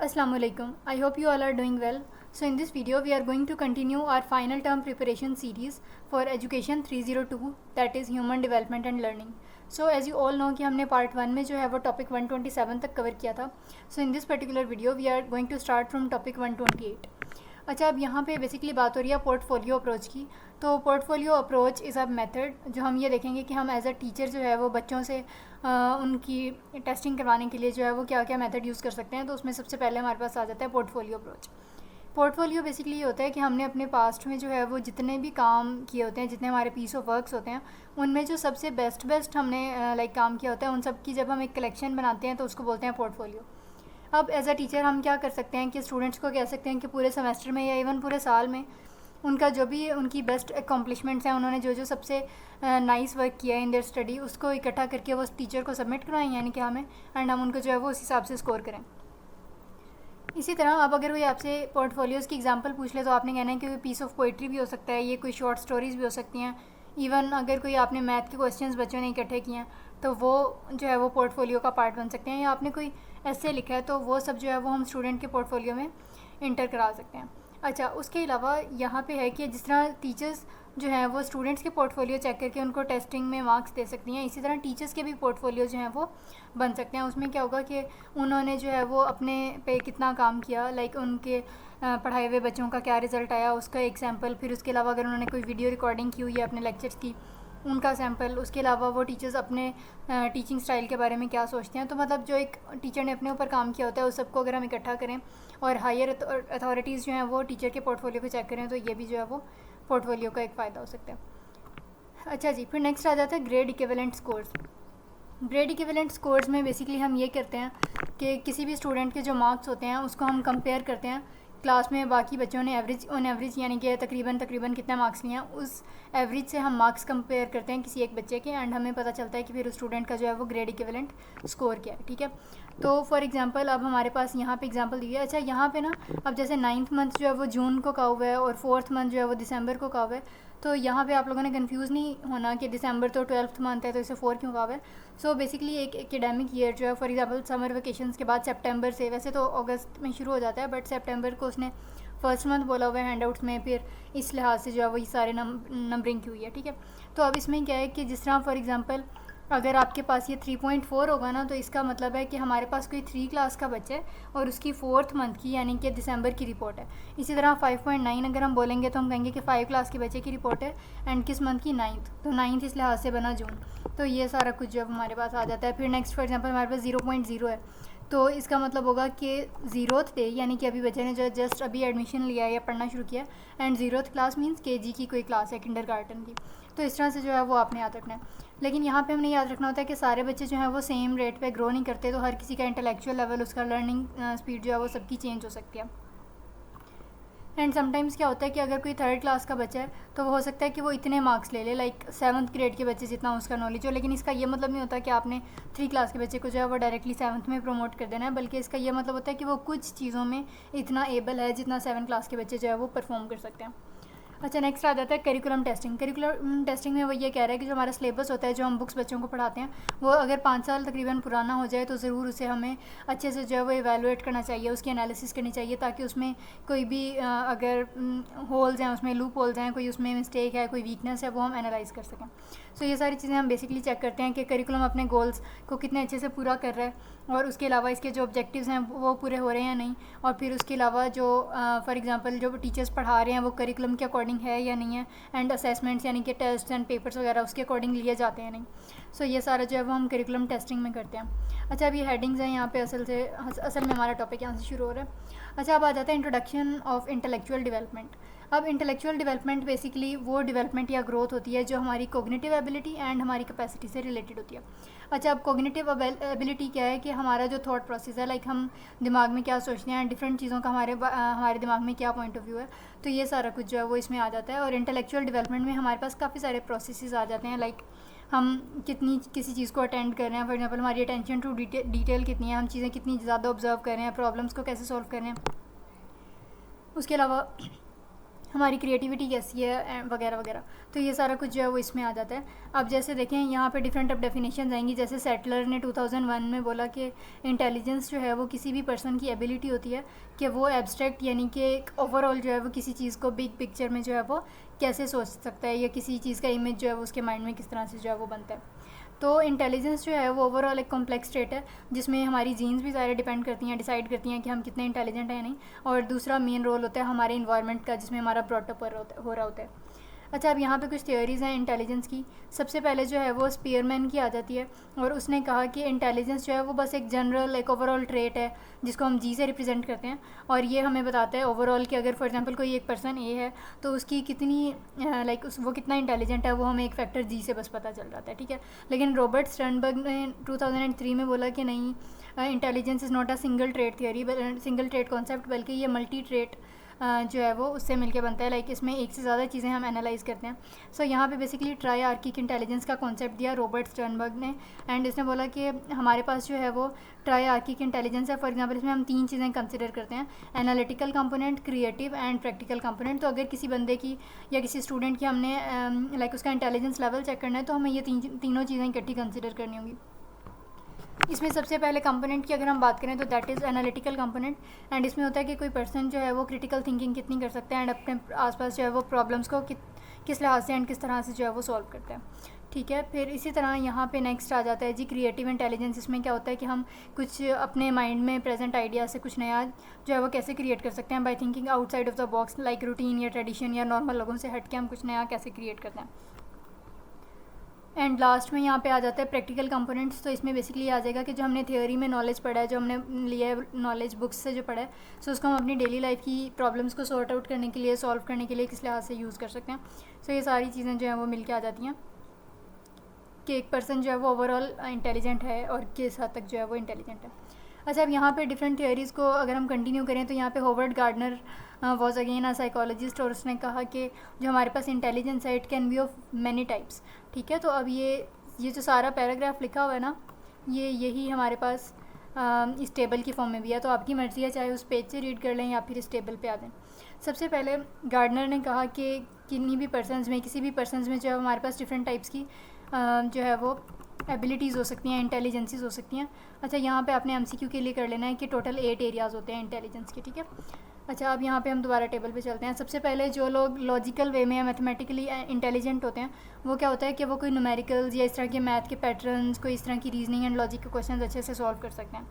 Assalamualaikum. I hope you all are doing well. So in this video we are going to continue our final term preparation series for education 302, that is human development and learning. So as you all know कि हमने part 1 में जो है वो topic 127 तक cover किया था. So in this particular video we are going to start from topic 128. अच्छा, अब यहाँ पे बेसिकली बात हो रही है पोर्टफोलियो अप्रोच की. तो portfolio approach is a method जो हम ये देखेंगे कि हम एज अ टीचर जो है वो बच्चों से उनकी टेस्टिंग करवाने के लिए जो है वो क्या क्या मेथड यूज़ कर सकते हैं. तो उसमें सबसे पहले हमारे पास आ जाता है पोर्टफोलियो अप्रोच. पोर्टफोलियो बेसिकली ये होता है कि हमने अपने पास्ट में जो है वो जितने भी काम किए होते हैं, जितने हमारे पीस ऑफ वर्क्स होते हैं, उनमें जो सबसे बेस्ट हमने काम किया होता है, उन सब की जब हम एक कलेक्शन बनाते हैं तो उसको बोलते हैं पोर्टफोलियो. अब एज अ टीचर हम क्या कर सकते हैं कि स्टूडेंट्स को कह सकते हैं कि पूरे सेमेस्टर में या इवन पूरे साल में उनका जो भी उनकी बेस्ट अकॉम्प्लिशमेंट्स हैं, उन्होंने जो जो सबसे नाइस वर्क किया है इन देयर स्टडी, उसको इकट्ठा करके वो टीचर को सबमिट करवाएं, यानी कि हमें, एंड हम उनको जो है वो उस हिसाब से स्कोर करें. इसी तरह अब अगर कोई आपसे पोर्टफोलियोज़ की एग्जांपल पूछ ले तो आपने कहना है कि कोई पीस ऑफ पोइट्री भी हो सकता है, ये कोई शॉर्ट स्टोरीज़ भी हो सकती हैं. इवन अगर कोई आपने मैथ के क्वेश्चंस बच्चों ने इकट्ठे किए हैं तो वो जो है वो पोर्टफोलियो का पार्ट बन सकते हैं. या आपने कोई ऐसे लिखा है तो वो सब जो है वो हम स्टूडेंट के पोर्टफोलियो में इंटर करा सकते हैं. अच्छा, उसके अलावा यहाँ पे है कि जिस तरह टीचर्स जो हैं वो स्टूडेंट्स के पोर्टफोलियो चेक करके उनको टेस्टिंग में मार्क्स दे सकती हैं, इसी तरह टीचर्स के भी पोर्टफोलियो जो हैं वो बन सकते हैं. उसमें क्या होगा कि उन्होंने जो है वो अपने पे कितना काम किया, लाइक उनके पढ़ाए हुए बच्चों का क्या रिज़ल्ट आया, उसका एक सैम्पल. फिर उसके अलावा अगर उन्होंने कोई वीडियो रिकॉर्डिंग की हुई है अपने लेक्चर्स की, उनका सैम्पल. उसके अलावा वो टीचर्स अपने टीचिंग स्टाइल के बारे में क्या सोचते हैं. तो मतलब जो एक टीचर ने अपने ऊपर काम किया होता है उस सबको अगर हम इकट्ठा करें और हायर अथॉरिटीज़ जो हैं वो टीचर के पोर्टफोलियो को चेक करें तो ये भी जो है वो पोर्टफोलियो का एक फ़ायदा हो सकता है. अच्छा जी, फिर नेक्स्ट आ जाता है grade equivalent scores. Grade equivalent scores में बेसिकली हम ये करते हैं कि किसी भी स्टूडेंट के जो मार्क्स होते हैं उसको हम कंपेयर करते हैं क्लास में बाकी बच्चों ने ऑन एवरेज यानी कि तकरीबन कितने मार्क्स लिए हैं, उस एवरेज से हम मार्क्स कंपेयर करते हैं किसी एक बच्चे के, एंड हमें पता चलता है कि फिर उस स्टूडेंट का जो है वो ग्रेड इक्विवेलेंट स्कोर क्या है. ठीक है, तो फॉर एग्जांपल अब हमारे पास यहाँ पे एग्जांपल दी है. अच्छा, यहाँ पे ना अब जैसे 9th मंथ जो है वो जून को कहा हुआ है और 4th मंथ जो है वो दिसंबर को कहा हुआ है. तो यहाँ पे आप लोगों ने कंफ्यूज नहीं होना कि दिसंबर तो 12th मंथ है तो इसे 4 क्यों कहा हुआ है. सो बेसिकली एक एकेडमिक ईयर जो है, फॉर एग्जांपल समर वेकेशंस के बाद सितंबर से, वैसे तो अगस्त में शुरू हो जाता है, बट सितंबर को उसने फर्स्ट मंथ बोला हुआ है हैंडआउट्स में, फिर इस लिहाज से जो है वही सारे नंबरिंग की हुई है. ठीक है, तो अब इसमें क्या है कि जिस तरह फॉर एग्जांपल अगर आपके पास ये 3.4 होगा ना, तो इसका मतलब है कि हमारे पास कोई 3 क्लास का बच्चा है और उसकी 4th मंथ की यानी कि दिसंबर की रिपोर्ट है. इसी तरह 5.9 अगर हम बोलेंगे तो हम कहेंगे कि 5 क्लास के बच्चे की रिपोर्ट है एंड किस मंथ की, 9th, तो 9th इस लिहाज से बना जून. तो ये सारा कुछ जो हमारे पास आ जाता है. फिर नेक्स्ट फॉर एग्जांपल हमारे पास 0.0 है, तो इसका मतलब होगा कि 0th डे यानी कि अभी बच्चे ने जो जस्ट अभी एडमिशन लिया है या पढ़ना शुरू किया, and 0th class means KG की कोई क्लास है, किंडरगार्टन की. तो इस तरह से जो है वो आपने याद रखना है. लेकिन यहाँ पे हमने याद रखना होता है कि सारे बच्चे जो हैं वो सेम रेट पे ग्रो नहीं करते, तो हर किसी का इंटेलेक्चुअल लेवल, उसका लर्निंग स्पीड जो है वो सबकी चेंज हो सकती है. एंड समटाइम्स क्या होता है कि अगर कोई 3rd क्लास का बच्चा है तो वो हो सकता है कि वो इतने मार्क्स ले ले, लाइक 7th ग्रेड के बच्चे जितना उसका नॉलेज हो. लेकिन इसका ये मतलब नहीं होता कि आपने 3 क्लास के बच्चे को जो है वो डायरेक्टली 7th में प्रमोट कर देना है, बल्कि इसका ये मतलब होता है कि वो कुछ चीज़ों में इतना एबल है जितना 7 क्लास के बच्चे जो है वो परफॉर्म कर सकते हैं. अच्छा, नेक्स्ट आ जाता है करिकुलम टेस्टिंग. करिकुलम टेस्टिंग में वो ये कह रहा है कि जो हमारा सिलेबस होता है, जो हम बुक्स बच्चों को पढ़ाते हैं, वो अगर 5 साल तकरीबन पुराना हो जाए तो ज़रूर उसे हमें अच्छे से जो है वो इवैल्यूएट करना चाहिए, उसकी एनालिसिस करनी चाहिए, ताकि उसमें कोई भी अगर होल्स हैं, उसमें लूप होल्स हैं, कोई उसमें मिस्टेक है, कोई वीकनेस है, वो हम एनालाइज़ कर सकें. सो ये सारी चीज़ें हम बेसिकली चेक करते हैं कि करिकुलम अपने गोल्स को कितने अच्छे से पूरा कर रहा है, और उसके अलावा इसके जो ऑब्जेक्टिव्स हैं वो पूरे हो रहे हैं या नहीं, और फिर उसके अलावा जो फॉर एग्जांपल जो टीचर्स पढ़ा रहे हैं वो करिकुलम के अकॉर्डिंग है या नहीं है, एंड असेसमेंट्स यानी कि टेस्ट एंड पेपर्स वगैरह उसके अकॉर्डिंग लिए जाते हैं नहीं. सो ये सारा जो है वो हम करिकुलम टेस्टिंग में करते हैं. अच्छा, अब ये हेडिंग्स हैं यहाँ पे, असल में हमारा टॉपिक यहाँ से शुरू हो रहा है. अच्छा, अब आ जाता है इंट्रोडक्शन ऑफ इंटेलेक्चुअल डेवलपमेंट. अब इंटेलेक्चुअल डेवलपमेंट बेसिकली वो डेवलपमेंट या ग्रोथ होती है जो हमारी कोग्निटिव एबिलिटी एंड हमारी कैपेसिटी से रिलेटेड होती है. अच्छा, अब कोग्निटिव एबिलिटी क्या है कि हमारा जो थॉट प्रोसेस है, लाइक हम दिमाग में क्या सोचते हैं, डिफरेंट चीज़ों का हमारे दिमाग में क्या पॉइंट ऑफ व्यू है, तो ये सारा कुछ जो है वो इसमें आ जाता है. और इंटेलेक्चुअल डेवलपमेंट में हमारे पास काफ़ी सारे प्रोसेसेस आ जाते हैं, लाइक हम कितनी किसी चीज़ को अटेंड कर रहे हैं, फॉर एग्जांपल हमारी अटेंशन टू डिटेल कितनी है, हम चीज़ें कितनी ज़्यादा ऑब्जर्व कर रहे हैं, प्रॉब्लम्स को कैसे सॉल्व कर रहे हैं. उसके अलावा हमारी क्रिएटिविटी कैसी है वगैरह वगैरह। तो ये सारा कुछ जो है वो इसमें आ जाता है। अब जैसे देखें यहाँ पे डिफरेंट अब डेफिनेशन आएंगी। जैसे सेटलर ने 2001 में बोला कि इंटेलिजेंस जो है वो किसी भी पर्सन की एबिलिटी होती है कि वो एब्स्ट्रैक्ट यानी कि एक ओवरऑल जो है वो किसी चीज़ को बिग पिक्चर में जो है वो कैसे सोच सकता है, या किसी चीज़ का इमेज जो है वो उसके माइंड में किस तरह से जो है वो बनता है। तो इंटेलिजेंस जो है वो ओवरऑल एक कॉम्प्लेक्स स्टेट है जिसमें हमारी जीन्स भी सारे डिपेंड करती हैं, डिसाइड करती हैं कि हम कितने इंटेलिजेंट हैं या नहीं। और दूसरा मेन रोल होता है हमारे इन्वायरमेंट का, जिसमें हमारा ब्रॉटअप हो रहा होता है। अच्छा, अब यहाँ पे कुछ थियोरीज़ हैं इंटेलिजेंस की। सबसे पहले जो है वो स्पीयरमैन की आ जाती है, और उसने कहा कि इंटेलिजेंस जो है वो बस एक जनरल एक ओवरऑल ट्रेट है जिसको हम जी से रिप्रेजेंट करते हैं, और ये हमें बताता है ओवरऑल कि अगर फॉर एग्जांपल कोई एक पर्सन ए है तो उसकी कितनी वो कितना इंटेलिजेंट है वो हमें एक फैक्टर जी से बस पता चल जाता है, ठीक है। लेकिन रॉबर्ट स्टर्नबर्ग ने 2003 में बोला कि नहीं, intelligence is not a single trait theory, single trait concept, बल्कि ये मल्टी ट्रेट जो है वो उससे मिलके बनता है। लाइक इसमें एक से ज़्यादा चीज़ें हम एनालाइज करते हैं। सो यहाँ पे बेसिकली ट्राईआर्किक इंटेलिजेंस का कॉन्सेप्ट दिया रॉबर्ट स्टर्नबर्ग ने, एंड इसने बोला कि हमारे पास जो है वो ट्राईआर्किक इंटेलिजेंस है। फॉर एग्जांपल इसमें हम 3 चीज़ें कंसिडर करते हैं, analytical component, creative and practical component. तो अगर किसी बंदे की या किसी स्टूडेंट की हमने लाइक उसका इंटेलिजेंस लेवल चेक करना है तो हमें ये तीनों चीज़ें इकट्ठी कंसिडर करनी होंगी। इसमें सबसे पहले कंपोनेंट की अगर हम बात करें तो that is analytical component, and इसमें होता है कि कोई पर्सन जो है वो क्रिटिकल थिंकिंग कितनी कर सकता है एंड अपने आसपास जो है वो प्रॉब्लम्स को किस लिहाज से एंड किस तरह से जो है वो सॉल्व करता है, ठीक है। फिर इसी तरह यहाँ पे नेक्स्ट आ जाता है जी क्रिएटिव इंटेलिजेंस। इसमें क्या होता है कि हम कुछ अपने माइंड में प्रेजेंट आइडिया से कुछ नया जो है वो कैसे क्रिएट कर सकते हैं by thinking outside of the box, like routine या ट्रेडिशन या नॉर्मल लोगों से हट के हम कुछ नया कैसे क्रिएट करते हैं। एंड लास्ट में यहाँ पे आ जाता है प्रैक्टिकल कंपोनेंट्स। तो इसमें बेसिकली आ जाएगा कि जो हमने थ्योरी में नॉलेज पढ़ा है, जो हमने लिया है नॉलेज बुक्स से जो पढ़ा है, सो उसको हम अपनी डेली लाइफ की प्रॉब्लम्स को सॉर्ट आउट करने के लिए, सॉल्व करने के लिए किस लिहाज से यूज़ कर सकते हैं। सो ये सारी चीज़ें जो हैं वो मिल के आ जाती हैं कि एक पर्सन जो है वो ओवरऑल इंटेलिजेंट है और किस हद तक जो है वो इंटेलिजेंट है। अच्छा, अब यहाँ पे डिफरेंट थियोरीज़ को अगर हम कंटिन्यू करें तो यहाँ पे Howard Gardner was again a psychologist, और उसने कहा कि जो हमारे पास इंटेलिजेंस है it can be of many types, ठीक है। तो अब ये जो सारा पैराग्राफ लिखा हुआ है ना, यही हमारे पास इस टेबल की फॉर्म में भी है। तो आपकी मर्ज़ी है चाहे उस पेज से रीड कर लें या फिर इस टेबल पे आ जाएं। सबसे पहले गार्डनर ने कहा कि किसी भी पर्सनस में जो है हमारे पास डिफरेंट टाइप्स की जो है वो एबिलिटीज़ हो सकती हैं, इंटेलिजेंसीज हो सकती हैं। अच्छा, यहाँ पे आपने एमसीक्यू के लिए कर लेना है कि टोटल 8 एरियाज़ होते हैं इंटेलिजेंस के, ठीक है। अच्छा, अब यहाँ पे हम दोबारा टेबल पे चलते हैं। सबसे पहले जो लोग लॉजिकल वे में या मैथमेटिकली इंटेलिजेंट होते हैं, वो क्या होता है कि वो कोई न्यूमेरिकल्स या इस तरह के मैथ के पैटर्न्स, कोई इस तरह की रीजनिंग एंड लॉजिक के क्वेश्चन अच्छे से सॉल्व कर सकते हैं।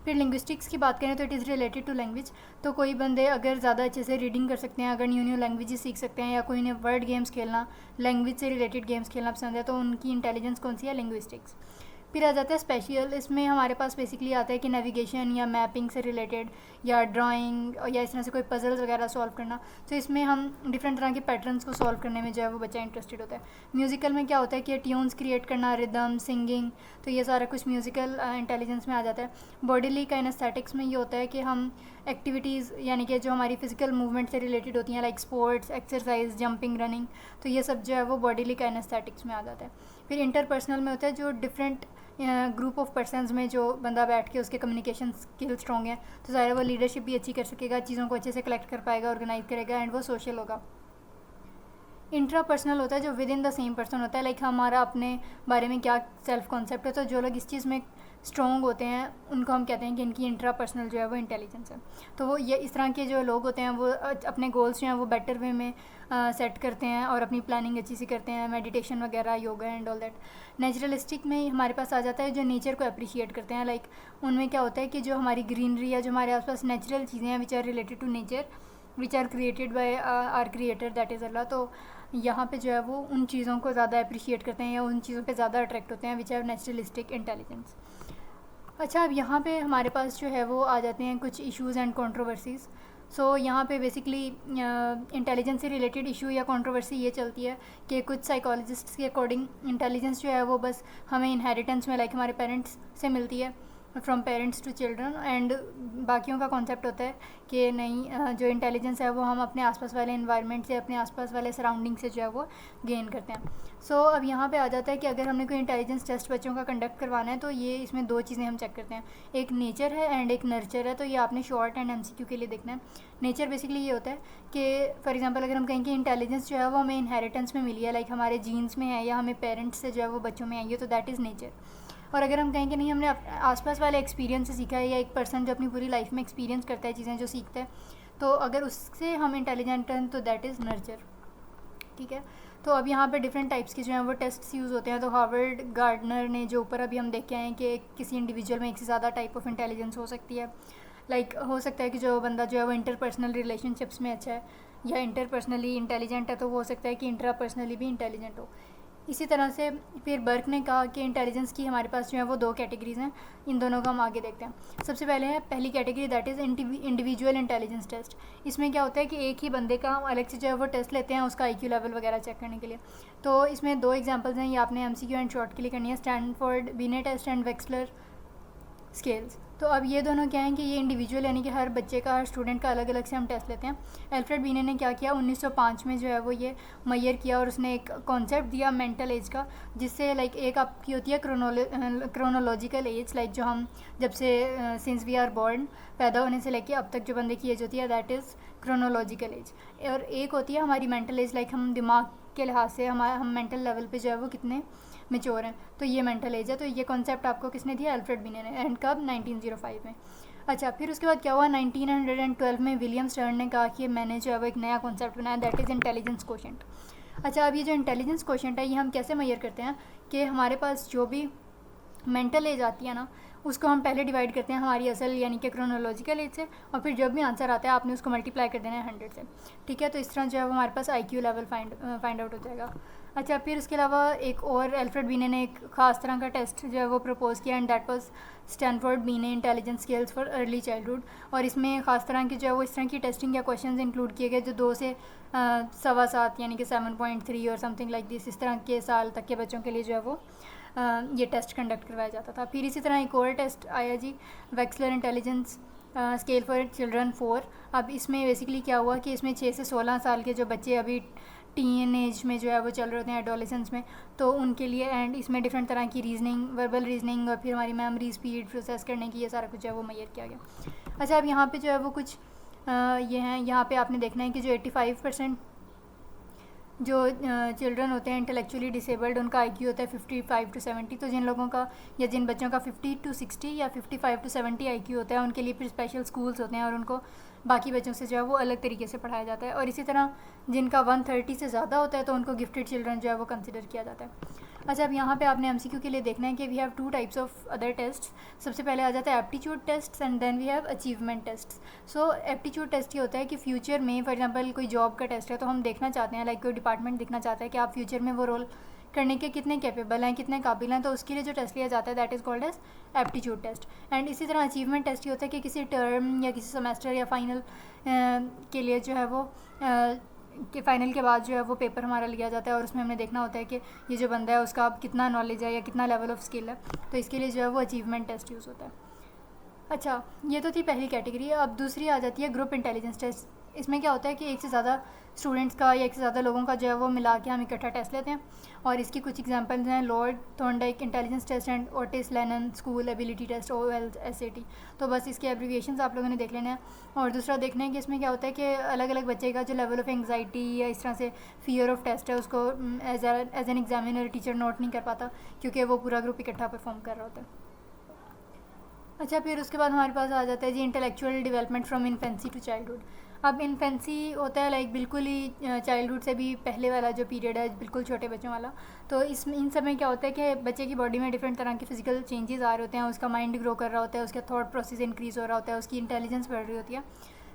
फिर लिंग्विस्टिक्स की बात करें तो it is related to language. तो कोई बंदे अगर ज़्यादा अच्छे से रीडिंग कर सकते हैं, अगर न्यू लैंग्वेजेस सीख सकते हैं, या कोई ने वर्ड गेम्स खेलना, लैंग्वेज से रिलेटेड गेम्स खेलना पसंद है, तो उनकी इंटेलिजेंस कौन सी है, लिंग्विस्टिक्स। फिर आ जाता है स्पेशल। इसमें हमारे पास बेसिकली आता है कि नेविगेशन या मैपिंग से रिलेटेड, या ड्राइंग, या इस तरह से कोई पजल्स वगैरह सॉल्व करना। तो इसमें हम डिफरेंट तरह के पैटर्न्स को सॉल्व करने में जो है वो बच्चा इंटरेस्टेड होता है। म्यूज़िकल में क्या होता है कि ट्यून्स क्रिएट करना, रिदम, सिंगिंग, तो ये सारा कुछ म्यूज़िकल इंटेलिजेंस में आ जाता है। बॉडीली काइनेस्थेटिक्स में ये होता है कि हम एक्टिविटीज़ यानी कि जो हमारी फिजिकल मूवमेंट से रिलेटेड होती हैं, like sports, exercise, jumping, running, तो ये सब जो है वो बॉडीली काइनेस्थेटिक्स में आ जाता है। फिर इंटरपर्सनल में होता है जो डिफरेंट ग्रुप ऑफ पर्सनस में जो बंदा बैठ के उसके कम्युनिकेशन स्किल स्ट्रॉन्ग है, तो ज़ाहिर वो लीडरशिप भी अच्छी कर सकेगा, चीज़ों को अच्छे से कलेक्ट कर पाएगा, ऑर्गेनाइज करेगा, एंड वो सोशल होगा। इंट्रापर्सनल होता है जो with in the same person होता है, लाइक हमारा अपने बारे में क्या सेल्फ कॉन्सेप्ट है। तो जो लोग इस चीज़ में स्ट्रॉन्ग होते हैं उनको हम कहते हैं कि इनकी इंट्रापर्सनल जो है वो इंटेलिजेंस है। तो वो ये इस तरह के जो लोग होते हैं वो अपने गोल्स जो हैं वो बेटर वे में सेट करते हैं और अपनी प्लानिंग अच्छी सी करते हैं, मेडिटेशन वगैरह, yoga and all that. Naturalistic में हमारे पास आ जाता है जो नेचर को अप्रिशिएट करते हैं, लाइक उनमें क्या होता है कि जो हमारी ग्रीनरी है, जो हमारे आसपास नेचुरल चीज़ें हैं which are related to nature, which are created by our creator that is Allah. तो यहाँ पे जो है वो उन चीज़ों को ज़्यादा अप्रिशिएट करते हैं या उन चीज़ों पे ज़्यादा अट्रैक्ट होते हैं विच आर नेचुरलिस्टिक इंटेलिजेंस। अच्छा, अब यहाँ पे हमारे पास जो है वो आ जाते हैं कुछ इश्यूज़ एंड कंट्रोवर्सीज़। सो यहाँ पे बेसिकली इंटेलिजेंस से रिलेटेड इशू या कंट्रोवर्सी ये चलती है कि कुछ साइकोलॉजिस्ट्स के अकॉर्डिंग इंटेलिजेंस जो है वो बस हमें इनहेरिटेंस में, लाइक हमारे पेरेंट्स से मिलती है, from parents to children, and बाकियों का कॉन्सेप्ट होता है कि नहीं, जो इंटेलिजेंस है वो हम अपने आसपास वाले इन्वायरमेंट से, अपने आसपास वाले सराउंडिंग से जो है वो गेन करते हैं। सो अब यहाँ पे आ जाता है कि अगर हमने कोई इंटेलिजेंस टेस्ट बच्चों का कंडक्ट करवाना है तो ये इसमें दो चीज़ें हम चेक करते हैं, एक नेचर है एंड एक नर्चर है। तो ये आपने शॉर्ट एंड MCQ के लिए देखना है। नेचर बेसिकली ये होता है कि फॉर एग्जांपल अगर हम कहें कि इंटेलिजेंस जो है वो हमें इनहेरिटेंस में मिली है, लाइक हमारे जीन्स में है या हमें पेरेंट्स से जो है वो बच्चों में आई है, तो दैट इज़ नेचर। और अगर हम कहें कि नहीं, हमने आसपास वाले एक्सपीरियंस से सीखा है, या एक पर्सन जो अपनी पूरी लाइफ में एक्सपीरियंस करता है चीज़ें जो सीखता है, तो अगर उससे हम इंटेलिजेंट हैं तो दैट इज़ नर्चर। ठीक है, तो अब यहाँ पे डिफरेंट टाइप्स के जो हैं वो टेस्ट्स यूज़ होते हैं। तो हार्वर्ड गार्डनर ने जो ऊपर अभी हम देख के आए हैं कि किसी इंडिविजुअल में एक से ज़्यादा टाइप ऑफ इंटेलिजेंस हो सकती है। लाइक हो सकता है कि जो बंदा जो है वो इंटरपर्सनल रिलेशनशिप्स में अच्छा है या इंटरपर्सनली इंटेलिजेंट है, तो हो सकता है कि इंट्रापर्सनली भी इंटेलिजेंट हो। इसी तरह से फिर बर्क ने कहा कि इंटेलिजेंस की हमारे पास जो है वो दो कैटेगरीज़ हैं। इन दोनों का हम आगे देखते हैं। सबसे पहले है पहली category, that is individual intelligence test. इसमें क्या होता है कि एक ही बंदे का हम अलग से जो है वो टेस्ट लेते हैं उसका IQ लेवल वगैरह चेक करने के लिए। तो इसमें दो एग्जांपल्स हैं, ये आपने MCQ एंड शॉर्ट के लिए करनी है, स्टैनफोर्ड बिने टेस्ट एंड वेक्सलर स्केल्स। तो अब ये दोनों क्या हैं कि ये इंडिविजुअल यानी कि हर बच्चे का, हर स्टूडेंट का अलग अलग से हम टेस्ट लेते हैं। एल्फ्रेड बीने ने क्या किया, 1905 में जो है वो ये मैयर किया और उसने एक कॉन्सेप्ट दिया मेंटल एज का, जिससे लाइक एक आपकी होती है क्रोनोलॉजिकल एज, लाइक जो हम जब से सिंस वी आर बॉर्न, पैदा होने से लेके अब तक जो बंदे की एज होती है, दैट इज़ क्रोनोलॉजिकल एज। और एक होती है हमारी मेंटल एज, लाइक हम दिमाग के लिहाज से हम मेंटल लेवल पे जो है वो कितने मेच्योर हैं, तो ये मेंटल एज है। तो ये कॉन्सेप्ट आपको किसने दिया, एल्फ्रेड बीने ने, एंड कब, 1905 में। अच्छा, फिर उसके बाद क्या हुआ, 1912 में विलियम स्टर्न ने कहा कि मैंने जो है वो एक नया कॉन्सेप्ट बनाया, दैट इज़ इंटेलिजेंस कोशेंट। अच्छा, अब ये जो इंटेलिजेंस कोशेंट है ये हम कैसे मेजर करते हैं कि हमारे पास जो भी मेंटल एज आती है ना, उसको हम पहले डिवाइड करते हैं हमारी असल यानी कि क्रोनोलॉजिकल एज से, और फिर जब भी आंसर आता है आपने उसको मल्टीप्लाई कर देना है 100 से। ठीक है, तो इस तरह जो है वो हमारे पास IQ लेवल फाइंड आउट हो जाएगा। अच्छा, फिर उसके अलावा एक और एल्फ्रेड बीने ने एक ख़ास तरह का टेस्ट जो है वो प्रपोज़ किया, एंड दैट वाज स्टैनफोर्ड बीने intelligence scales for early childhood. और इसमें ख़ास तरह की जो है वो इस तरह की टेस्टिंग या क्वेश्चंस इंक्लूड किए गए जो 2 से 7.25 यानी कि 7.3 और समथिंग लाइक दिस, इस तरह के साल तक के बच्चों के लिए जो है वो ये टेस्ट कंडक्ट करवाया जाता था। फिर इसी तरह एक और टेस्ट आया जी, वेक्सलर इंटेलिजेंस स्केल फॉर चिल्ड्रन 4। अब इसमें बेसिकली क्या हुआ कि इसमें 6 से 16 साल के जो बच्चे अभी टीन एज में जो है वो चल रहे होते हैं, एडोलेसेंस में, तो उनके लिए, एंड इसमें डिफरेंट तरह की रीजनिंग, वर्बल रीजनिंग और फिर हमारी मेमोरी स्पीड प्रोसेस करने की, ये सारा कुछ जो है वो मेजर किया गया। अच्छा, अब यहाँ पे जो है वो कुछ ये हैं, यहाँ पे आपने देखना है कि जो 85% जो चिल्ड्रन होते हैं इंटेलेक्चुअली डिसेबल्ड, उनका IQ होता है 55 to 70। तो जिन लोगों का या जिन बच्चों का 50 to 60 या 55 to 70 IQ होता है, उनके लिए फिर स्पेशल स्कूल्स होते हैं और उनको बाकी बच्चों से जो है वो अलग तरीके से पढ़ाया जाता है। और इसी तरह जिनका 130 से ज़्यादा होता है तो उनको गिफ्टेड चिल्ड्रन जो है वो कंसिडर किया जाता है। अच्छा, अब यहाँ पे आपने MCQ के लिए देखना है कि we have 2 types of other test. सबसे पहले आ जाता है aptitude test and then we have achievement test. So aptitude test ये होता है कि फ्यूचर में फॉर एग्जांपल कोई जॉब का टेस्ट है, तो हम देखना चाहते हैं, लाइक कोई डिपार्टमेंट देखना चाहता है कि आप फ्यूचर में वो रोल करने के कितने कैपेबल हैं, कितने काबिल हैं, तो उसके लिए जो टेस्ट लिया जाता है that is called as aptitude test. And इसी तरह अचीवमेंट टेस्ट ये होता है कि किसी टर्म या किसी सेमेस्टर या फाइनल के लिए जो है वो कि फ़ाइनल के बाद जो है वो पेपर हमारा लिया जाता है और उसमें हमने देखना होता है कि ये जो बंदा है उसका कितना नॉलेज है या कितना लेवल ऑफ स्किल है, तो इसके लिए जो है वो अचीवमेंट टेस्ट यूज़ होता है। अच्छा, ये तो थी पहली कैटेगरी। अब दूसरी आ जाती है ग्रुप इंटेलिजेंस टेस्ट। इसमें क्या होता है कि एक से ज़्यादा स्टूडेंट्स का या एक से ज़्यादा लोगों का जो है वो मिला के हम इकट्ठा टेस्ट लेते हैं, और इसकी कुछ एग्जांपल्स हैं, Lord Thorndike intelligence test and Otis Lennon school ability test, OLSAT। तो बस इसके एब्रीविएशंस आप लोगों ने देख लेने हैं। और दूसरा देखना है कि इसमें क्या होता है कि अलग अलग बच्चे का जो लेवल ऑफ एंग्जाइटी या इस तरह से फियर ऑफ टेस्ट है उसको as an examiner teacher note नहीं कर पाता, क्योंकि वो पूरा ग्रुप इकट्ठा परफॉर्म कर रहा होता है। अच्छा, फिर उसके बाद हमारे पास आ जाता है जी intellectual development from infancy to childhood. अब इन्फेंसी होता है लाइक बिल्कुल ही चाइल्डहुड से भी पहले वाला जो पीरियड है, बिल्कुल छोटे बच्चों वाला। तो इसमें इन समय क्या होता है कि बच्चे की बॉडी में डिफरेंट तरह के फिजिकल चेंजेस आ रहे होते हैं, उसका माइंड ग्रो कर रहा होता है, उसका थॉट प्रोसेस इंक्रीज़ हो रहा होता है, उसकी इंटेलिजेंस बढ़ रही होती है।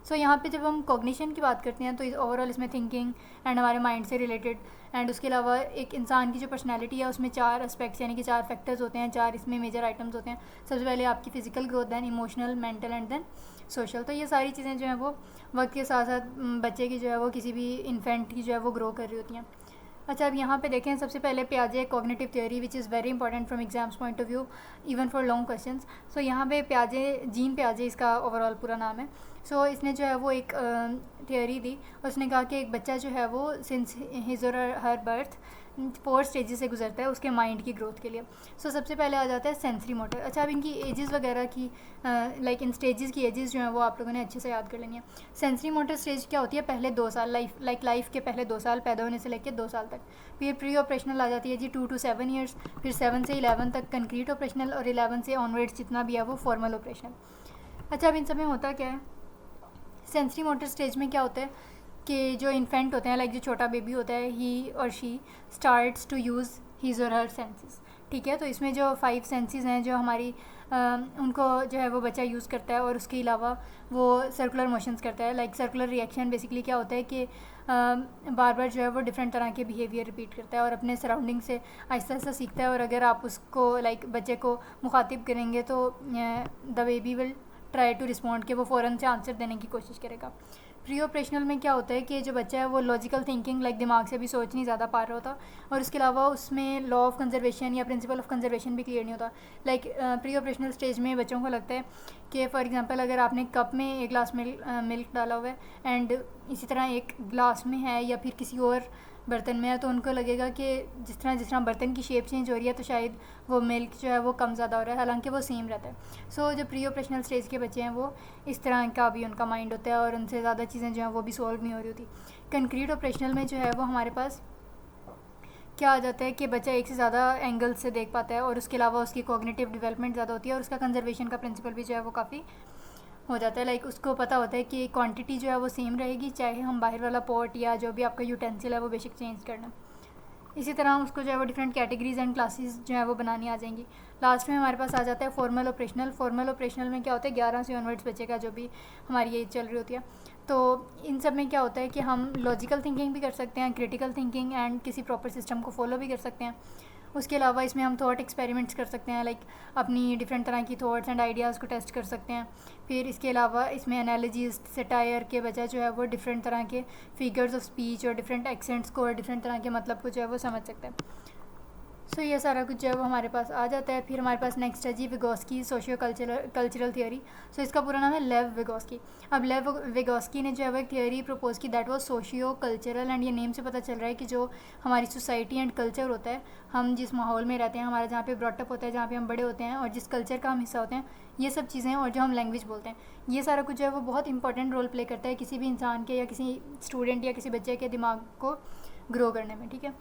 सो यहाँ पे जब हम कॉग्निशन की बात करते हैं तो ओवरऑल इसमें थिंकिंग एंड हमारे माइंड से रिलेटेड, एंड उसके अलावा एक इंसान की जो पर्सनैलिटी है उसमें 4 एस्पेक्ट्स यानी कि 4 फैक्टर्स होते हैं, 4 इसमें मेजर आइटम्स होते हैं। सबसे पहले आपकी physical growth, than emotional, mental and then social. तो ये सारी चीज़ें जो हैं वो वक्त के साथ साथ बच्चे की जो है वो किसी भी इन्फेंट की जो है वो ग्रो कर रही होती हैं। अच्छा, अब यहाँ पे देखें, सबसे पहले पियाजे cognitive theory which is very important from exams point of view, even for long questions. So यहाँ पे पियाजे, जीन पियाजे इसका ओवरऑल पूरा नाम है। सो इसने जो है वो एक थ्योरी दी। उसने कहा कि एक बच्चा जो है वो since his or her birth 4 stages से गुजरता है उसके माइंड की ग्रोथ के लिए। सो सबसे पहले आ जाता है सेंसरी मोटर। अच्छा, अब इनकी एजेस वगैरह की लाइक इन स्टेजेस की एजेस जो हैं वो आप लोगों ने अच्छे से याद कर लेनी है। सेंसरी मोटर स्टेज क्या होती है? पहले 2 साल, लाइफ के पहले 2 साल, पैदा होने से लेकर 2 साल तक। फिर प्री ऑपरेशनल आ जाती है जी 2 to 7 ईयर्स। फिर 7 से 11 तक कंक्रीट ऑपरेशनल, और 11 से ऑनवर्ड्स जितना भी है वो फॉर्मल ऑपरेशनल। अच्छा, अब इन सब में होता क्या है? सेंसरी मोटर स्टेज में क्या होता है कि जो इन्फेंट होते हैं, लाइक जो छोटा बेबी होता है, he or she starts to use his or her senses. ठीक है, तो इसमें जो 5 सेंसेस हैं जो हमारी उनको जो है वो बच्चा यूज़ करता है, और उसके अलावा वो सर्कुलर मोशंस करता है। लाइक सर्कुलर रिएक्शन बेसिकली क्या होता है कि बार बार जो है वो डिफरेंट तरह के बिहेवियर रिपीट करता है और अपने सराउंडिंग से आहिस्ता आहिस्ता सीखता है। और अगर आप उसको लाइक बच्चे को मुखातिब करेंगे तो the baby will try to respond, कि वो फ़ौरन से आंसर देने की कोशिश करेगा। प्री ऑपरेशनल में क्या होता है कि जो बच्चा है वो लॉजिकल थिंकिंग, लाइक दिमाग से भी सोच नहीं ज़्यादा पा रहा होता, और उसके अलावा उसमें लॉ ऑफ कंजर्वेशन या प्रिंसिपल ऑफ कंजर्वेशन भी क्लियर नहीं होता। लाइक प्री ऑपरेशनल स्टेज में बच्चों को लगता है कि फॉर एग्जांपल अगर आपने कप में एक ग्लास मिल्क डाला हुआ है एंड इसी तरह एक ग्लास में है या फिर किसी और बर्तन में है, तो उनको लगेगा कि जिस तरह बर्तन की शेप चेंज हो रही है तो शायद वो मिल्क जो है वो कम ज़्यादा हो रहा है, हालांकि वो सेम रहता है। सो जो प्री ऑपरेशनल स्टेज के बच्चे हैं वो इस तरह का भी उनका माइंड होता है और उनसे ज़्यादा चीज़ें जो हैं वो भी सॉल्व नहीं हो रही होती। कंक्रीट ऑपरेशनल में जो है वो हमारे पास क्या आ जाता है कि बच्चा एक से ज़्यादा एंगल से देख पाता है, और उसके अलावा उसकी कॉग्निटिव डेवलपमेंट ज़्यादा होती है, और उसका कंजर्वेशन का प्रिंसिपल भी जो है वो काफ़ी हो जाता है। लाइक उसको पता होता है कि क्वांटिटी जो है वो सेम रहेगी, चाहे हम बाहर वाला पॉट या जो भी आपका यूटेंसिल है वो बेशक चेंज करना। इसी तरह उसको जो है वो डिफरेंट कैटेगरीज एंड क्लासेस जो है वो बनानी आ जाएंगी। लास्ट में हमारे पास आ जाता है फॉर्मल ऑपरेशनल। फॉर्मल ऑपरेशनल में क्या होता है, 11 से ऑनवर्ड्स बच्चे का जो भी हमारी एज चल रही होती है, तो इन सब में क्या होता है कि हम लॉजिकल थिंकिंग भी कर सकते हैं, क्रिटिकल थिंकिंग एंड किसी प्रॉपर सिस्टम को फॉलो भी कर सकते हैं। उसके अलावा इसमें हम थॉट एक्सपेरिमेंट्स कर सकते हैं, लाइक अपनी डिफरेंट तरह की थॉट्स एंड आइडियाज़ को टेस्ट कर सकते हैं। फिर इसके अलावा इसमें एनालॉजीज, सटायर के बजाय जो है वो डिफरेंट तरह के फिगर्स ऑफ स्पीच और डिफरेंट एक्सेंट्स को और डिफरेंट तरह के मतलब को जो है वो समझ सकते हैं। सो ये सारा कुछ जो है वो हमारे पास आ जाता है। फिर हमारे पास नेक्स्ट है जी विगोस्की सोशियो कल्चरल थियोरी। सो इसका पूरा नाम है लेव विगोस्की। अब लेव विगोस्की ने जो है वो एक थियोरी प्रपोज की, that was socio cultural, and ये नेम से पता चल रहा है कि जो हमारी सोसाइटी एंड कल्चर होता है, हम जिस माहौल में रहते हैं, हमारा जहाँ पे ब्रॉटअप होता है, जहाँ पे हम बड़े होते हैं, और जिस कल्चर का हम हिस्सा होते हैं, ये सब चीज़ें, और जो हम लैंग्वेज बोलते हैं, ये सारा कुछ जो है वो बहुत इंपॉर्टेंट रोल प्ले करता है किसी भी इंसान के या किसी स्टूडेंट या किसी बच्चे के दिमाग को ग्रो करने में। ठीक है,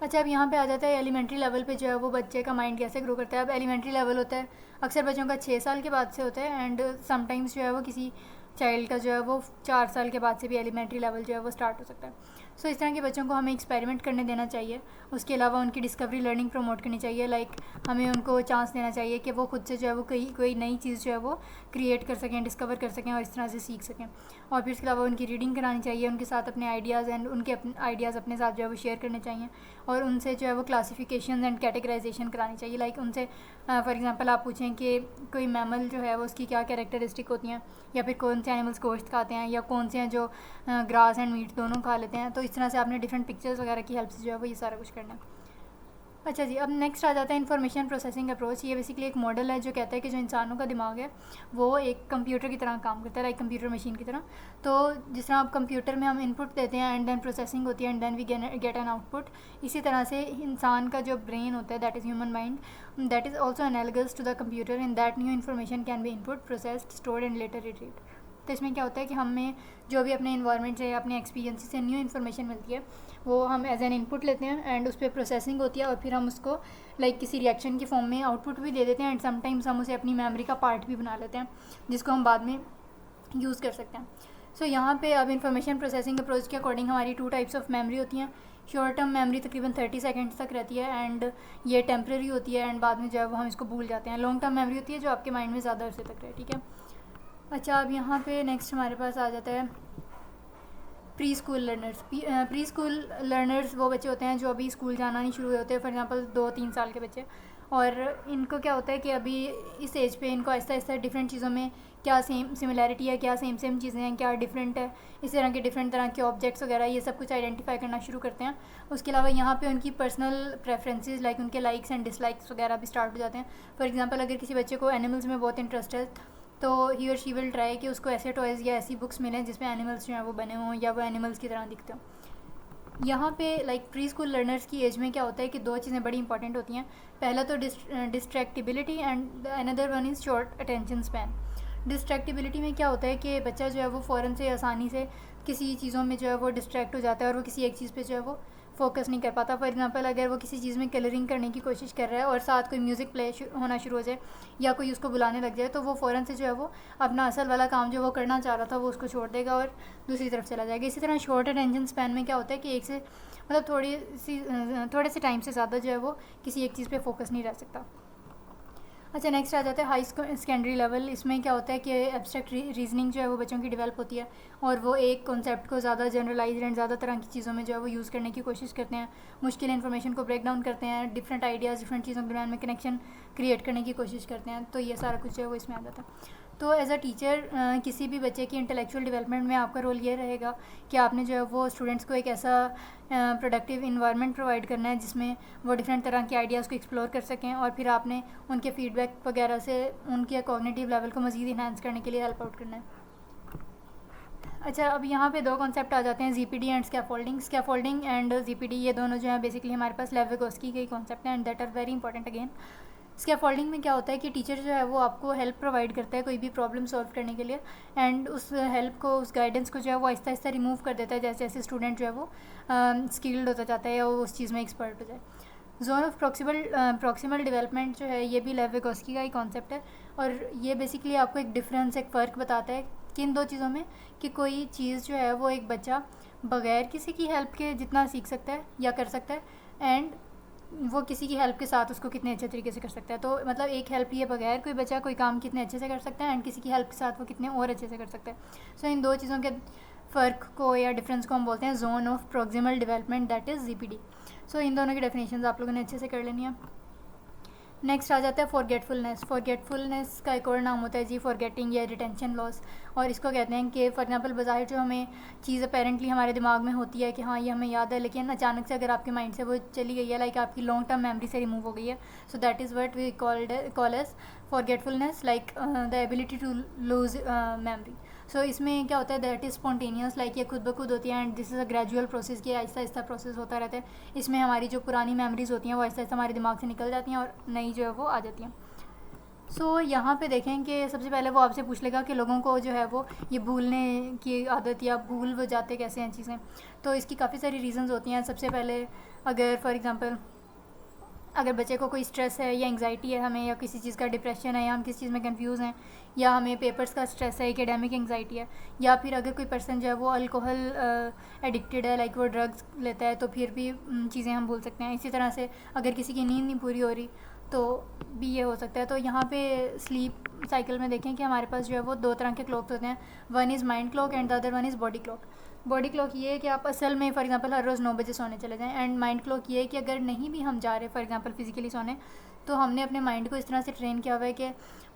अच्छा, अब यहाँ पे आ जाता है एलिमेंट्री लेवल पे जो है वो बच्चे का माइंड कैसे ग्रो करता है। अब एलिमेंट्री लेवल होता है अक्सर बच्चों का 6 साल के बाद से होता है, एंड समटाइम्स जो है वो किसी चाइल्ड का जो है वो 4 साल के बाद से भी एलिमेंट्री लेवल जो है वो स्टार्ट हो सकता है। सो इस तरह के बच्चों को हमें एक्सपेरिमेंट करने देना चाहिए। उसके अलावा उनकी डिस्कवरी लर्निंग प्रमोट करनी चाहिए। लाइक हमें उनको चांस देना चाहिए कि वो खुद से जो है वो कोई नई चीज़ जो है वो क्रिएट कर सकें, डिस्कवर कर सकें और इस तरह से सीख सकें। और फिर इसके अलावा उनकी रीडिंग करानी चाहिए, उनके साथ अपने आइडियाज़ एंड उनके आइडियाज़ अपने साथ जो है वो शेयर करने चाहिए, और उनसे जो है वो क्लासिफिकेशन एंड कैटेगराइजेशन करानी चाहिए। लाइक उनसे फॉर एग्जांपल आप पूछें कि कोई मैमल जो है वो उसकी क्या कैरेक्टरिस्टिक होती हैं, या फिर कौन से एनिमल्स गोश्त खाते हैं, या कौन से हैं जो ग्रास एंड मीट दोनों खा लेते हैं, तो इस तरह से आपने डिफरेंट पिक्चर्स वगैरह की हेल्प से जो है वो ये सारा कुछ करना है। अच्छा जी, अब नेक्स्ट आ जाता है इन्फॉर्मेशन प्रोसेसिंग अप्रोच। ये बेसिकली एक मॉडल है जो कहता है कि जो इंसानों का दिमाग है वो एक कंप्यूटर की तरह काम करता है, लाइक कंप्यूटर मशीन की तरह। तो जिस तरह आप कंप्यूटर में हम इनपुट देते हैं एंड देन प्रोसेसिंग होती है and then we get an output, इसी तरह से इंसान का जो ब्रेन होता है, that is human mind, that is also analogous to the computer in that new information can be input, processed, stored and later retrieved. तो इसमें क्या होता है कि हमें जो भी अपने इन्वायरमेंट से या अपने एक्सपीरियंस से न्यू इन्फॉर्मेशन मिलती है वो हम एज एन इनपुट लेते हैं एंड उस पर प्रोसेसिंग होती है, और फिर हम उसको लाइक किसी रिएक्शन की फॉर्म में आउटपुट भी दे देते हैं, एंड समटाइम्स हम उसे अपनी मेमोरी का पार्ट भी बना लेते हैं जिसको हम बाद में यूज़ कर सकते हैं। सो यहाँ पे अब इंफॉर्मेशन प्रोसेसिंग अप्रोच के अकॉर्डिंग हमारी 2 टाइप्स ऑफ मेमोरी होती हैं। शॉर्ट टर्म मेमोरी तकरीबन 30 सेकंड्स तक रहती है एंड ये टेम्प्रेरी होती है, एंड बाद में जो है वो हम इसको भूल जाते हैं। लॉन्ग टर्म मेमोरी होती है जो आपके माइंड में ज़्यादा अरसे तक रहे। ठीक है, अच्छा, अब यहाँ पे नेक्स्ट हमारे पास आ जाता है pre school learners. Pre school learners वो बच्चे होते हैं जो अभी स्कूल जाना नहीं शुरू हुए होते हैं, फॉर एग्जांपल 2-3 साल के बच्चे। और इनको क्या होता है कि अभी इस एज पे इनको आहिस्ता आहिस्ता डिफरेंट चीज़ों में क्या सेम सिमिलैरिटी है, क्या सेम चीज़ें हैं, क्या डिफरेंट है, इस तरह के डिफरेंट तरह के ऑब्जेक्ट्स वगैरह ये सब कुछ आइडेंटिफाई करना शुरू करते हैं। उसके अलावा यहाँ पे उनकी पर्सनल प्रेफरेंसेस लाइक उनके लाइक्स एंड डिसलाइक्स वगैरह भी स्टार्ट हो जाते हैं। फॉर एग्जांपल अगर किसी बच्चे को एनिमल्स में बहुत इंटरेस्ट है तो ही और शी विल ट्राई कि उसको ऐसे टॉयज़ या ऐसी बुक्स मिलें जिसमें एनिमल्स जो हैं वो बने हों या वो एनिमल्स की तरह दिखते हों। यहाँ पे लाइक प्री स्कूल लर्नर्स की एज में क्या होता है कि दो चीज़ें बड़ी इंपॉर्टेंट होती हैं। पहला तो distractibility and another one is short attention span. Distractibility में क्या होता है कि बच्चा जो है वो फ़ौरन से आसानी से किसी चीज़ों में जो है वो डिस्ट्रैक्ट हो जाता है और वो किसी एक चीज़ पे जो है वो फोकस नहीं कर पाता। फॉर एग्जांपल अगर वो किसी चीज़ में कलरिंग करने की कोशिश कर रहा है और साथ कोई म्यूज़िक प्ले होना शुरू हो जाए या कोई उसको बुलाने लग जाए तो वो फ़ौरन से जो है वो अपना असल वाला काम जो वो करना चाह रहा था वो उसको छोड़ देगा और दूसरी तरफ चला जाएगा। इसी तरह शॉर्ट अटेंशन स्पैन में क्या होता है कि एक से मतलब थोड़े से टाइम से ज़्यादा जो है वो किसी एक चीज़ पे फोकस नहीं रह सकता। अच्छा, नेक्स्ट आ जाता है हाई सेकेंडरी लेवल। इसमें क्या होता है कि एब्स्ट्रैक्ट रीजनिंग जो है वो बच्चों की डेवलप होती है और वो एक कॉन्सेप्ट को ज़्यादा जनरलाइज एंड ज़्यादा तरह की चीज़ों में जो है वो यूज़ करने की कोशिश करते हैं। मुश्किल इन्फॉर्मेशन को ब्रेक डाउन करते हैं, डिफरेंट आइडियाज़ डिफरेंट चीज़ों के दरम्यान में कनेक्शन क्रिएट करने की कोशिश करते हैं। तो ये सारा कुछ जो है वो इसमें आ जाता है। तो एज अ टीचर किसी भी बच्चे की इंटेलेक्चुअल डेवलपमेंट में आपका रोल ये रहेगा कि आपने जो है वो स्टूडेंट्स को एक ऐसा प्रोडक्टिव इन्वायरमेंट प्रोवाइड करना है जिसमें वो डिफरेंट तरह के आइडियाज़ को एक्सप्लोर कर सकें और फिर आपने उनके फीडबैक वगैरह से उनके कॉग्निटिव लेवल को मज़ीद इन्हांस करने के लिए हेल्प आउट करना है। अच्छा, अब यहाँ पे दो कॉन्सेप्ट आ जाते हैं, GPD and scaffolding. Scaffolding and GPD ये दोनों जो है बेसिकली हमारे पास लेव विगोस्की के कॉन्सेप्ट हैं and that are very important again. Scaffolding में क्या होता है कि टीचर जो है वो आपको हेल्प प्रोवाइड करता है कोई भी प्रॉब्लम सॉल्व करने के लिए एंड उस हेल्प को उस गाइडेंस को जो है वो आहिस्ता आहिस्ता रिमूव कर देता है जैसे जैसे स्टूडेंट जो है वो स्किल्ड होता जाता है या वो उस चीज़ में एक्सपर्ट हो जाए। जोन ऑफ प्रॉक्सिमल डेवलपमेंट जो है ये भी लेव विगोस्की का ही कॉन्सेप्ट है और ये बेसिकली आपको एक डिफरेंस एक फ़र्क बताता है किन दो चीज़ों में कि कोई चीज़ जो है वो एक बच्चा बग़ैर किसी की हेल्प के जितना सीख सकता है या कर सकता है एंड वो किसी की हेल्प के साथ उसको कितने अच्छे तरीके से कर सकता है। तो मतलब एक हेल्प ये बगैर कोई बच्चा कोई काम कितने अच्छे से कर सकता है एंड किसी की हेल्प के साथ वो कितने और अच्छे से कर सकता है। सो इन दो चीज़ों के फ़र्क को या डिफरेंस को हम बोलते हैं zone of proximal development that is ZPD. So इन दोनों की डेफिनेशन आप लोगों ने अच्छे से कर लेनी है। नेक्स्ट आ जाता है फॉरगेटफुलनेस। फॉरगेटफुलनेस का एक और नाम होता है जी फॉरगेटिंग या रिटेंशन लॉस और इसको कहते हैं कि फॉर एग्जांपल बज़ाहिर जो हमें चीज़ अपेरेंटली हमारे दिमाग में होती है कि हाँ ये हमें याद है लेकिन अचानक से अगर आपके माइंड से वो चली गई है लाइक आपकी लॉन्ग टर्म मेमोरी से रिमूव हो गई है। So that is what we call as forgetfulness like the ability to lose memory. So इसमें क्या होता है दैट इज़ स्पॉन्टेनियस लाइक ये खुद ब खुद होती है and this is a gradual process कि आहिस्ता आहिस्ता प्रोसेस होता रहता है। इसमें हमारी जो पुरानी मेमोरीज़ होती हैं वो आहिस्ता आहिस्ता हमारे दिमाग से निकल जाती हैं और नई जो है वो आ जाती हैं। सो यहाँ पे देखें कि सबसे पहले वो आपसे पूछ लेगा कि लोगों को जो है वो ये भूलने की आदत या भूल वो जाते कैसे हैं चीज़ें। तो इसकी काफ़ी सारी रीज़न्स होती हैं। सबसे पहले अगर फॉर एग्ज़ाम्पल अगर बच्चे को कोई स्ट्रेस है या एंग्जाइटी है हमें या किसी चीज़ का डिप्रेशन है या हम किसी चीज़ में कंफ्यूज हैं या हमें पेपर्स का स्ट्रेस है, एकेडमिक एंग्जाइटी है या फिर अगर कोई पर्सन जो है वो अल्कोहल एडिक्टेड है लाइक वो ड्रग्स लेता है तो फिर भी चीज़ें हम भूल सकते हैं। इसी तरह से अगर किसी की नींद नहीं पूरी हो रही तो भी ये हो सकता है। तो यहाँ पे स्लीप साइकिल में देखें कि हमारे पास जो है वो दो तरह के क्लॉक्स होते हैं, one is mind clock and the other one is body clock. Body clock ये है कि आप असल में फॉर एग्जांपल हर रोज़ 9 बजे सोने चले जाएं एंड माइंड क्लॉक ये है कि अगर नहीं भी हम जा रहे फॉर एग्जांपल फिज़िकली सोने तो हमने अपने माइंड को इस तरह से ट्रेन किया हुआ है कि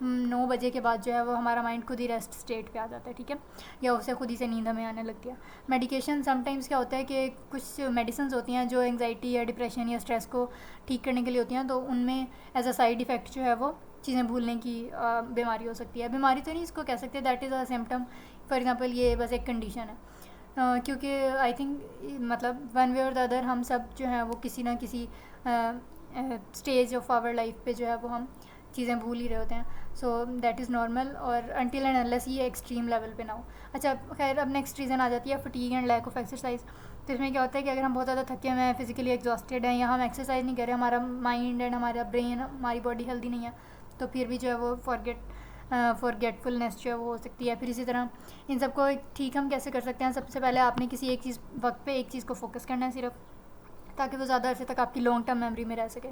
9 बजे के बाद जो है वो हमारा माइंड खुद ही रेस्ट स्टेट पे आ जाता है, ठीक है, या उससे खुद ही से नींद हमें आने लगती है। मेडिकेशन समटाइम्स क्या होता है कि कुछ मेडिसिन होती हैं जो एंग्जाइटी या डिप्रेशन या स्ट्रेस को ठीक करने के लिए होती हैं तो उनमें एज अ साइड इफ़ेक्ट जो है वो चीज़ें भूलने की बीमारी हो सकती है। बीमारी तो नहीं इसको कह सकते, that is a symptom. For example ये बस एक कंडीशन है क्योंकि आई थिंक मतलब वन वे और द अदर हम सब जो है वो किसी ना किसी स्टेज ऑफ आवर लाइफ पे जो है वो हम चीज़ें भूल ही रहे होते हैं। सो दैट इज़ नॉर्मल और अनटिल एंड अनलेस ये एक्सट्रीम लेवल पे ना हो। अच्छा खैर, अब नेक्स्ट रीज़न आ जाती है fatigue and lack of exercise. तो इसमें क्या होता है कि अगर हम बहुत ज़्यादा थके हुए हैं, फिजिकली एग्जॉस्टेड हैं या हम एक्सरसाइज नहीं कर रहे, हमारा माइंड एंड हमारा ब्रेन हमारी बॉडी हेल्दी नहीं है तो फिर भी जो है वो फॉरगेटफुलनेस जो है वो हो सकती है। फिर इसी तरह इन सबको ठीक हम कैसे कर सकते हैं, सबसे पहले आपने किसी एक चीज़ वक्त पे एक चीज़ को फोकस करना है सिर्फ, ताकि वो ज़्यादा अर्से तक आपकी लॉन्ग टर्म मेमोरी में रह सके।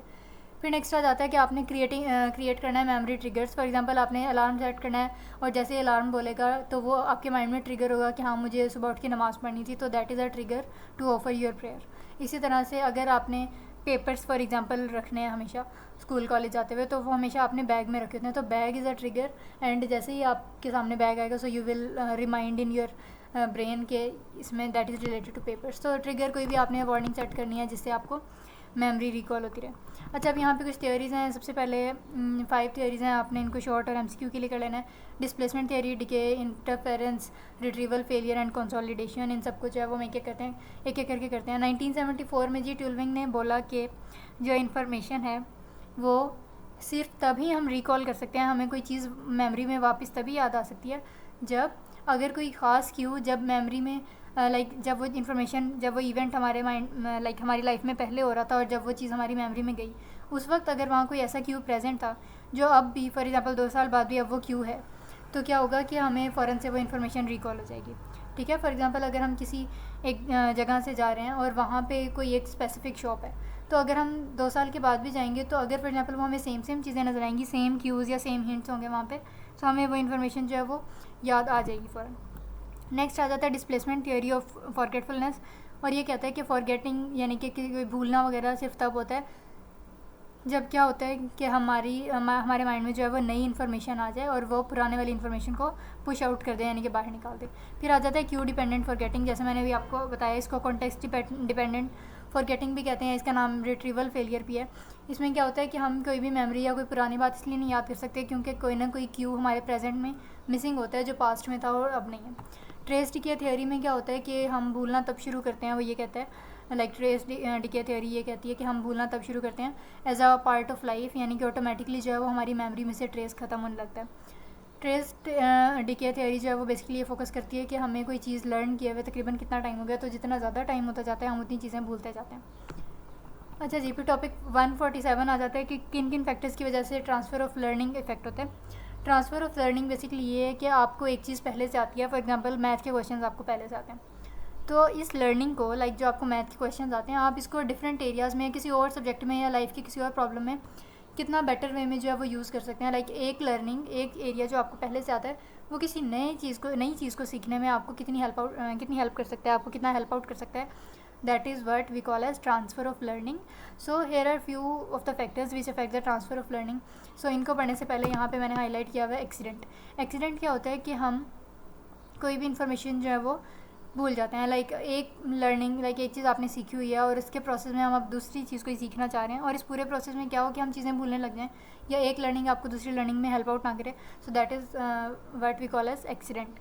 फिर नेक्स्ट आ जाता है कि आपने क्रिएट करना है मेमोरी ट्रिगर्स। फॉर एग्जांपल आपने अलार्म सेट करना है और जैसे ही अलार्म बोलेगा तो वो आपके माइंड में ट्रिगर होगा कि हाँ मुझे सुबह उठ के नमाज़ पढ़नी थी, तो that is a trigger to offer your prayer. इसी तरह से अगर आपने पेपर्स फॉर एग्जांपल रखने हैं हमेशा स्कूल कॉलेज जाते हुए, तो वो हमेशा अपने बैग में रखे होते हैं। तो bag is a trigger, and जैसे ही आपके सामने बैग आएगा so you will remind in your brain के इसमें that is related two papers. तो ट्रिगर कोई भी आपने वार्निंग सेट करनी है जिससे आपको मेमोरी रिकॉल होती रहे। अच्छा, अब यहाँ पे कुछ थ्योरीज़ हैं। सबसे पहले 5 थ्योरीज़ हैं, आपने इनको शॉर्ट और एमसीक्यू के लिए कर लेना है। Displacement theory, decay, interference, retrieval, failure and consolidation, इन सब कुछ है वो हम एक एक करते हैं, एक एक करके करते हैं। 1974 में जी ट्यूल्विंग ने बोला कि जो इन्फॉर्मेशन है वो सिर्फ तभी हम रिकॉल कर सकते हैं, हमें कोई चीज़ मेमोरी में वापस तभी याद आ सकती है जब अगर कोई ख़ास क्यू जब मेमोरी में जब वो इन्फॉर्मेशन, जब वो इवेंट हमारे माइंड हमारी लाइफ में पहले हो रहा था और जब वो चीज़ हमारी मेमोरी में गई, उस वक्त अगर वहाँ कोई ऐसा क्यू प्रेजेंट था जो अब भी फॉर एग्जांपल 2 साल बाद भी अब वो क्यू है, तो क्या होगा कि हमें फ़ौरन से वो इन्फॉर्मेशन रिकॉल हो जाएगी। ठीक है, फॉर एग्जांपल अगर हम किसी एक जगह से जा रहे हैं और वहाँ पे कोई एक स्पेसिफिक शॉप है, तो अगर हम 2 साल के बाद भी जाएंगे तो अगर फॉर एग्जांपल वो हमें सेम चीज़ें नज़र आएंगी, सेम क्यूज़ या सेम हिंट्स होंगे वहाँ पे, तो हमें वो इन्फॉर्मेशन जो है वो याद आ जाएगी फ़ौरन। नेक्स्ट आ जाता है डिस्प्लेसमेंट थ्योरी ऑफ फॉरगेटफुलनेस, और ये कहता है कि फॉरगेटिंग यानी कि कोई भूलना वगैरह सिर्फ तब होता है जब क्या होता है कि हमारे माइंड में जो है वो नई इन्फॉर्मेशन आ जाए और वो पुराने वाली इन्फॉर्मेशन को पुश आउट कर दे, यानी कि बाहर निकाल दे। फिर आ जाता है क्यू डिपेंडेंट फॉरगेटिंग, जैसे मैंने भी आपको बताया, इसको कॉन्टेक्स्ट डिपेंडेंट फॉरगेटिंग भी कहते हैं, इसका नाम रिट्रीवल फेलियर भी है। इसमें क्या होता है कि हम कोई भी मेमोरी या कोई पुरानी बात इसलिए नहीं याद कर सकते क्योंकि कोई ना कोई क्यू हमारे प्रेजेंट में मिसिंग होता है जो पास्ट में था और अब नहीं है। ट्रेस डिके थ्योरी में क्या होता है कि हम भूलना तब शुरू करते हैं, वो ये कहता है ट्रेस डिके थ्योरी ये कहती है कि हम भूलना तब शुरू करते हैं as a part of life, यानी कि ऑटोमेटिकली जो है वो हमारी मेमोरी में से ट्रेस ख़त्म होने लगता है। ट्रेस डिके थ्योरी जो है वो बेसिकली ये फोकस करती है कि हमें कोई चीज़ लर्न किए हुए तकरीबन कितना टाइम हो गया, तो जितना ज़्यादा टाइम होता जाता है हम उतनी चीज़ें भूलते जाते हैं। अच्छा जी, फिर टॉपिक 147 आ जाता है कि किन किन फैक्टर्स की वजह से ट्रांसफ़र ऑफ लर्निंग इफेक्ट होता है। ट्रांसफ़र ऑफ लर्निंग बेसिकली ये है कि आपको एक चीज़ पहले से आती है, फॉर एग्जांपल मैथ के क्वेश्चंस आपको पहले से आते हैं, तो इस लर्निंग को जो आपको मैथ के क्वेश्चंस आते हैं, आप इसको डिफरेंट एरियाज़ में किसी और सब्जेक्ट में या लाइफ की किसी और प्रॉब्लम में कितना बेटर वे में जो है वो यूज़ कर सकते हैं। एक लर्निंग, एक एरिया जो आपको पहले से आता है, वो किसी नई चीज़ को सीखने में आपको कितनी हेल्प कर सकता है, आपको कितना हेल्प आउट कर सकता है, that is what we call as transfer of learning. So here are few of the factors which affect the transfer of learning. So इनको पढ़ने से पहले यहाँ पे मैंने हाईलाइट किया हुआ है एक्सीडेंट क्या होता है कि हम कोई भी इंफॉर्मेशन जो है वो भूल जाते हैं। एक चीज़ आपने सीखी हुई है और इसके प्रोसेस में हम अब दूसरी चीज़ को ही सीखना चाह रहे हैं, और इस पूरे प्रोसेस में क्या हो कि हम चीज़ें भूलने लग जाएं या एक लर्निंग आपको दूसरी लर्निंग में हेल्प आउट ना करे, so that is what we call as accident.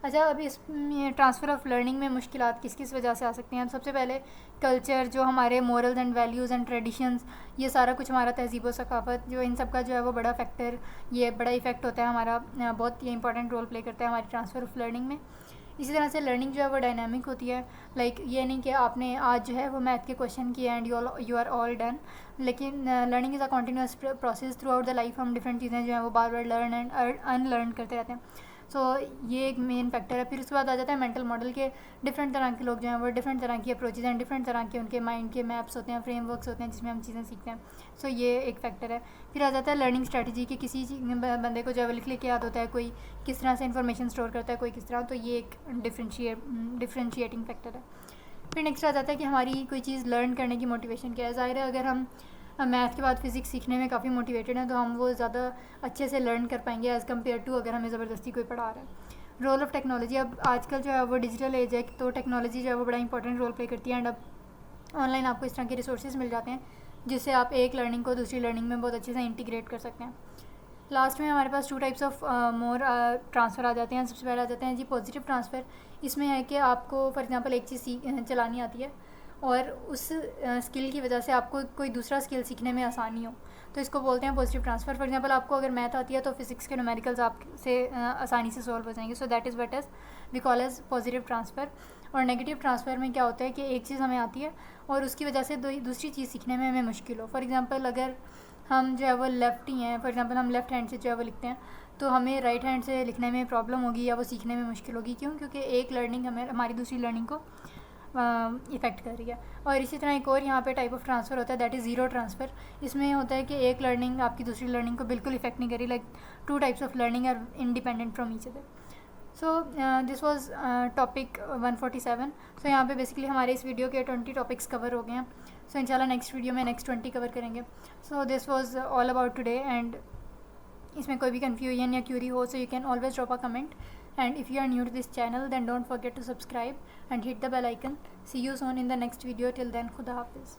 अच्छा, अभी इस ट्रांसफ़र ऑफ लर्निंग में मुश्किलात किस किस वजह से आ सकती हैं। सबसे पहले कल्चर, जो हमारे morals and values and traditions, ये सारा कुछ हमारा तहज़ीब व सकाफ़त, जो इन सब का जो है वो बड़ा फैक्टर, ये बड़ा इफ़ेक्ट होता है हमारा, बहुत ये इंपॉर्टेंट रोल प्ले करता है हमारी ट्रांसफ़र ऑफ लर्निंग में। इसी तरह से लर्निंग जो है वो डायनामिक होती है, ये नहीं कि आपने आज जो है वो मैथ के क्वेश्चन किए and you are all done, लेकिन learning is a continuous process throughout the life. हम डिफरेंट चीज़ें जो हैं वो बार बार लर्न एंड अनलर्न करते रहते हैं। सो ये एक मेन फैक्टर है। फिर उसके बाद आ जाता है मेंटल मॉडल के, डिफरेंट तरह के लोग जो हैं वो डिफरेंट तरह की अप्रोचेज एंड डिफरेंट तरह के उनके माइंड के मैप्स होते हैं, फ्रेमवर्क्स होते हैं जिसमें हम चीज़ें सीखते हैं। सो ये एक फैक्टर है। फिर आ जाता है लर्निंग स्ट्रैटेजी कि किसी बंदे को जो है लिख के याद होता है, कोई किस तरह से इन्फॉर्मेशन स्टोर करता है, कोई किस तरह, तो ये एक डिफ्रेंशिएटिंग फैक्टर है। फिर नेक्स्ट आ जाता है कि हमारी कोई चीज़ लर्न करने की मोटिवेशन क्या है। ज़ाहिर है अगर हम मैथ के बाद फिज़िक्स सीखने में काफ़ी मोटिवेटेड हैं तो हम वो ज़्यादा अच्छे से लर्न कर पाएंगे एज़ कम्पेयर टू अगर हमें ज़बरदस्ती कोई पढ़ा रहा है। रोल ऑफ़ टेक्नोलॉजी, अब आजकल जो है वो डिजिटल एज है, तो टेक्नोलॉजी जो है वो बड़ा इंपॉर्टेंट रोल प्ले करती है, एंड अब ऑनलाइन आपको इस तरह के रिसोर्सेज मिल जाते हैं जिससे आप एक लर्निंग को दूसरी लर्निंग में बहुत अच्छे से इंटीग्रेट कर सकते हैं। लास्ट में हमारे पास 2 टाइप्स ऑफ मोर ट्रांसफ़र आ जाते हैं। सबसे पहले आ जाते हैं जी पॉजिटिव ट्रांसफ़र। इसमें है कि आपको फॉर एग्जांपल एक चीज़ चलानी आती है और उस स्किल की वजह से आपको कोई दूसरा स्किल सीखने में आसानी हो, तो इसको बोलते हैं पॉजिटिव ट्रांसफ़र। फॉर एग्जांपल आपको अगर मैथ आती है तो फिज़िक्स के न्यूमेरिकल्स आपसे आसानी से सॉल्व हो जाएंगे, so that is what is we call as positive transfer. और नेगेटिव ट्रांसफ़र में क्या होता है कि एक चीज़ हमें आती है और उसकी वजह से दूसरी चीज़ सीखने में हमें मुश्किल हो। फॉर एग्जांपल अगर हम जो है वो लेफ़्ट ही हैं, फॉर एग्जांपल हम लेफ़्ट हैंड से जो है वो लिखते हैं, तो हमें राइट हैंड से लिखने में प्रॉब्लम होगी या वो सीखने में मुश्किल होगी। क्यों? क्योंकि एक लर्निंग हमारी दूसरी लर्निंग को इफ़ेक्ट कर रही है। और इसी तरह एक और यहाँ पे टाइप ऑफ ट्रांसफ़र होता है, दैट इज़ ज़ीरो ट्रांसफ़र। इसमें होता है कि एक लर्निंग आपकी दूसरी लर्निंग को बिल्कुल इफ़ेक्ट नहीं करी, 2 types of learning are independent from each other. So this was topic 147. So यहाँ पे बेसिकली हमारे इस वीडियो के 20 टॉपिक्स कवर हो गए हैं. सो इंशाल्लाह नेक्स्ट वीडियो में नेक्स्ट 20 कवर करेंगे. सो this was all about today. And इसमें कोई भी कन्फ्यूजन या क्यूरी हो so you can always drop a comment. And if you are new to this channel, then don't forget to subscribe and hit the bell icon. See you soon in the next video. Till then, Khuda Hafiz.